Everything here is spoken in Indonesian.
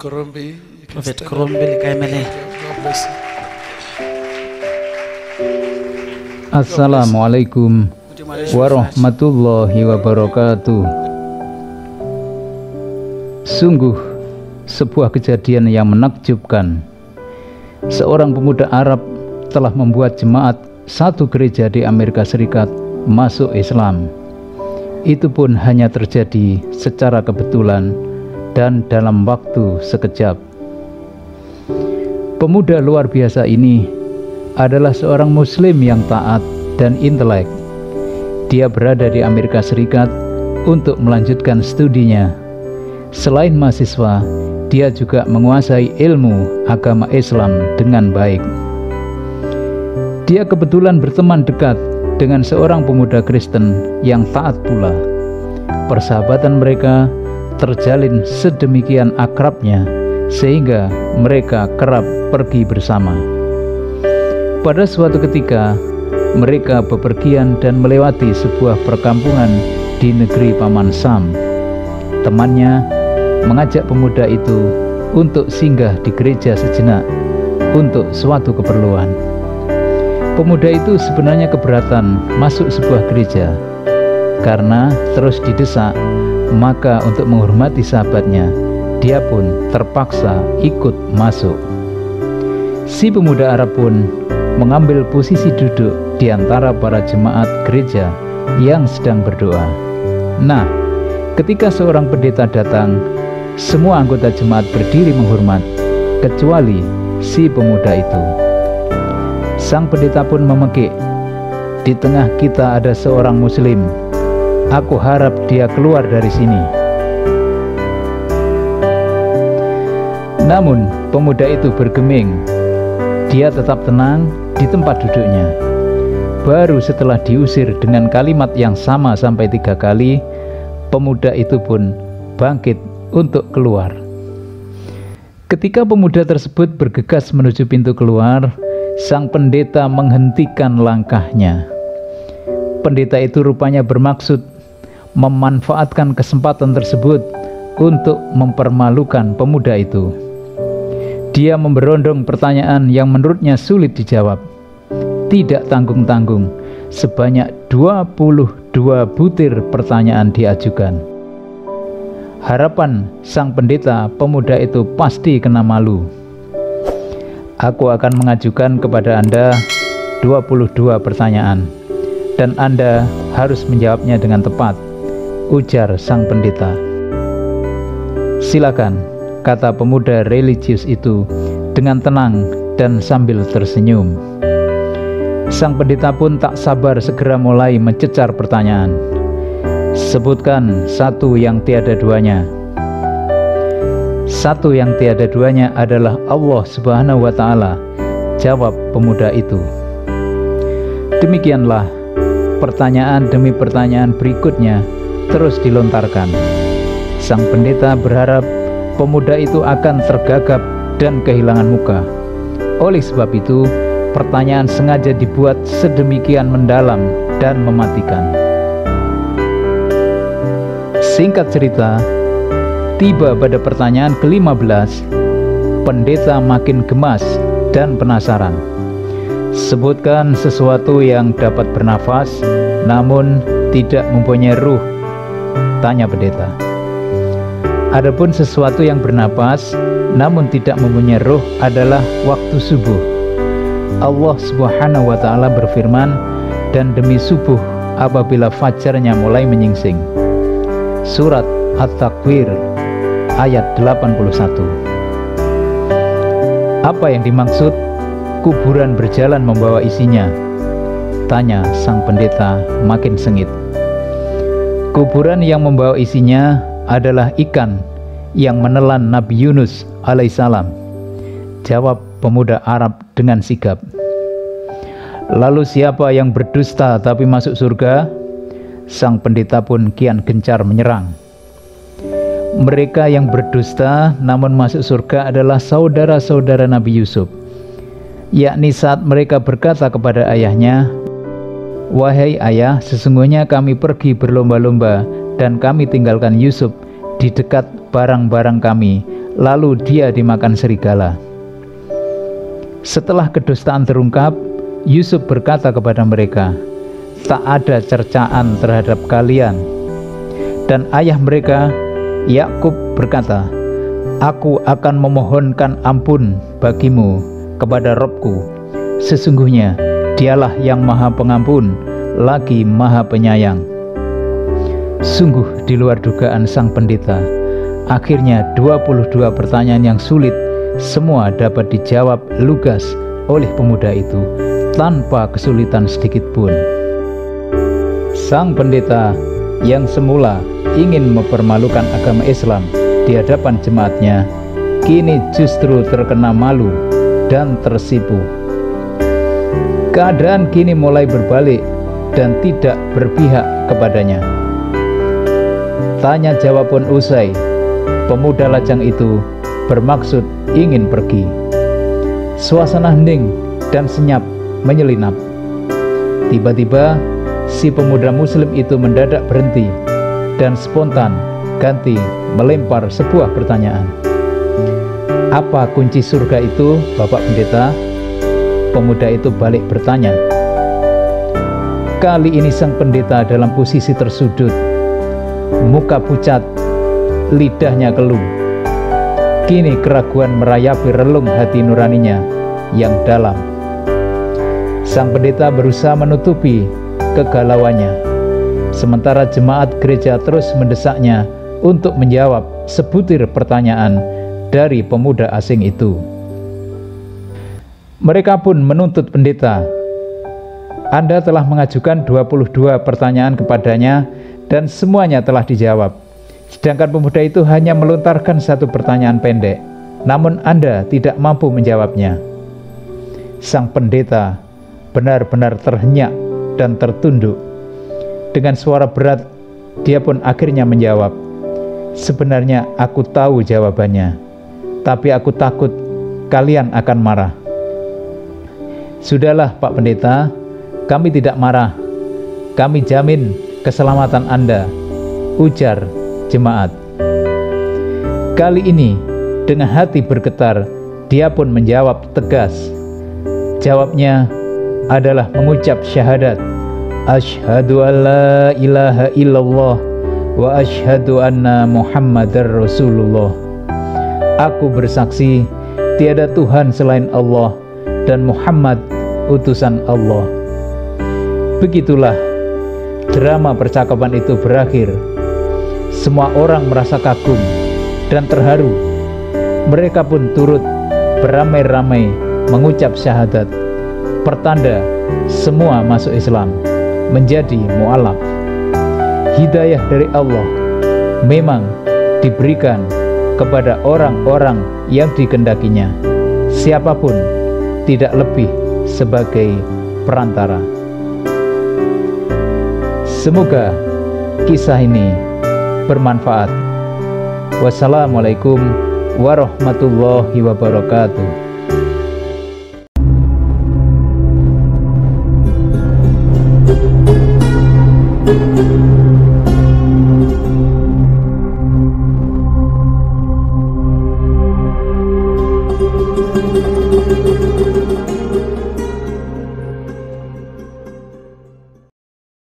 Korombe. Prophet Korombe Kaimele. God bless you. Assalamualaikum warahmatullahi wabarakatuh. Sungguh sebuah kejadian yang menakjubkan. Seorang pemuda Arab telah membuat jemaat satu gereja di Amerika Serikat masuk Islam. Itu pun hanya terjadi secara kebetulan dan dalam waktu sekejap. Pemuda luar biasa ini adalah seorang muslim yang taat dan intelek. Dia berada di Amerika Serikat untuk melanjutkan studinya. Selain mahasiswa, dia juga menguasai ilmu agama Islam dengan baik. Dia kebetulan berteman dekat dengan seorang pemuda Kristen yang taat pula. Persahabatan mereka terjalin sedemikian akrabnya sehingga mereka kerap pergi bersama. Pada suatu ketika, mereka bepergian dan melewati sebuah perkampungan di negeri Paman Sam. Temannya mengajak pemuda itu untuk singgah di gereja sejenak untuk suatu keperluan. Pemuda itu sebenarnya keberatan masuk sebuah gereja. Karena terus didesak, maka untuk menghormati sahabatnya, dia pun terpaksa ikut masuk. Si pemuda Arab pun mengambil posisi duduk di antara para jemaat gereja yang sedang berdoa. Nah, ketika seorang pendeta datang, semua anggota jemaat berdiri menghormat, kecuali si pemuda itu. Sang pendeta pun memekik, "Di tengah kita ada seorang muslim. Aku harap dia keluar dari sini." Namun, pemuda itu bergeming. Dia tetap tenang di tempat duduknya. Baru setelah diusir dengan kalimat yang sama sampai 3 kali, pemuda itu pun bangkit untuk keluar. Ketika pemuda tersebut bergegas menuju pintu keluar, sang pendeta menghentikan langkahnya. Pendeta itu rupanya bermaksud memanfaatkan kesempatan tersebut untuk mempermalukan pemuda itu. Dia memberondong pertanyaan yang menurutnya sulit dijawab. Tidak tanggung-tanggung, sebanyak 22 butir pertanyaan diajukan. Harapan sang pendeta, pemuda itu pasti kena malu. "Aku akan mengajukan kepada Anda 22 pertanyaan, dan Anda harus menjawabnya dengan tepat," ujar sang pendeta. "Silakan," kata pemuda religius itu dengan tenang dan sambil tersenyum. Sang pendeta pun tak sabar segera mulai mencecar pertanyaan. "Sebutkan satu yang tiada duanya." "Satu yang tiada duanya adalah Allah Subhanahu wa Ta'ala," jawab pemuda itu. Demikianlah pertanyaan demi pertanyaan berikutnya terus dilontarkan. Sang pendeta berharap pemuda itu akan tergagap dan kehilangan muka. Oleh sebab itu, pertanyaan sengaja dibuat sedemikian mendalam dan mematikan. Singkat cerita, tiba pada pertanyaan ke-15, pendeta makin gemas dan penasaran. "Sebutkan sesuatu yang dapat bernafas, namun tidak mempunyai ruh," tanya pendeta. "Adapun sesuatu yang bernapas namun tidak mempunyai ruh adalah waktu subuh. Allah Subhanahu wa Ta'ala berfirman, dan demi subuh apabila fajarnya mulai menyingsing." Surat At-Takwir ayat 81. "Apa yang dimaksud kuburan berjalan membawa isinya?" tanya sang pendeta makin sengit. "Kuburan yang membawa isinya adalah ikan yang menelan Nabi Yunus alaihissalam," jawab pemuda Arab dengan sigap. "Lalu siapa yang berdusta tapi masuk surga?" Sang pendeta pun kian gencar menyerang. "Mereka yang berdusta namun masuk surga adalah saudara-saudara Nabi Yusuf, yakni saat mereka berkata kepada ayahnya, 'Wahai ayah, sesungguhnya kami pergi berlomba-lomba dan kami tinggalkan Yusuf di dekat barang-barang kami, lalu dia dimakan serigala. Setelah kedustaan terungkap, Yusuf berkata kepada mereka, "Tak ada cercaan terhadap kalian." Dan ayah mereka, Yakub, berkata, "Aku akan memohonkan ampun bagimu kepada Robku. Sesungguhnya dialah yang maha pengampun, lagi maha penyayang." Sungguh di luar dugaan sang pendeta. Akhirnya 22 pertanyaan yang sulit semua dapat dijawab lugas oleh pemuda itu tanpa kesulitan sedikit pun. Sang pendeta yang semula ingin mempermalukan agama Islam di hadapan jemaatnya, kini justru terkena malu dan tersipu. Keadaan kini mulai berbalik dan tidak berpihak kepadanya. Tanya jawab pun usai, pemuda lajang itu bermaksud ingin pergi. Suasana hening dan senyap menyelinap. Tiba-tiba si pemuda muslim itu mendadak berhenti dan spontan ganti melempar sebuah pertanyaan. "Apa kunci surga itu, Bapak Pendeta?" Pemuda itu balik bertanya. Kali ini sang pendeta dalam posisi tersudut, muka pucat, lidahnya keluh. Kini keraguan merayapi relung hati nuraninya yang dalam. Sang pendeta berusaha menutupi kegalauannya, sementara jemaat gereja terus mendesaknya untuk menjawab sebutir pertanyaan dari pemuda asing itu. Mereka pun menuntut pendeta, "Anda telah mengajukan 22 pertanyaan kepadanya dan semuanya telah dijawab. Sedangkan pemuda itu hanya melontarkan satu pertanyaan pendek, namun Anda tidak mampu menjawabnya." Sang pendeta benar-benar terhenyak dan tertunduk. Dengan suara berat, dia pun akhirnya menjawab, "Sebenarnya aku tahu jawabannya, tapi aku takut kalian akan marah." "Sudahlah Pak Pendeta, kami tidak marah. Kami jamin keselamatan Anda," ujar jemaat. Kali ini dengan hati bergetar, dia pun menjawab tegas. Jawabnya adalah mengucap syahadat, "Asyhadu an la ilaha illallah wa asyhadu anna Muhammadar Rasulullah." Aku bersaksi tiada Tuhan selain Allah dan Muhammad utusan Allah. Begitulah drama percakapan itu berakhir. Semua orang merasa kagum dan terharu. Mereka pun turut beramai-ramai mengucap syahadat, pertanda semua masuk Islam, menjadi mu'alaf. Hidayah dari Allah memang diberikan kepada orang-orang yang dikehendakinya. Siapapun tidak lebih sebagai perantara. Semoga kisah ini bermanfaat. Wassalamualaikum warahmatullahi wabarakatuh.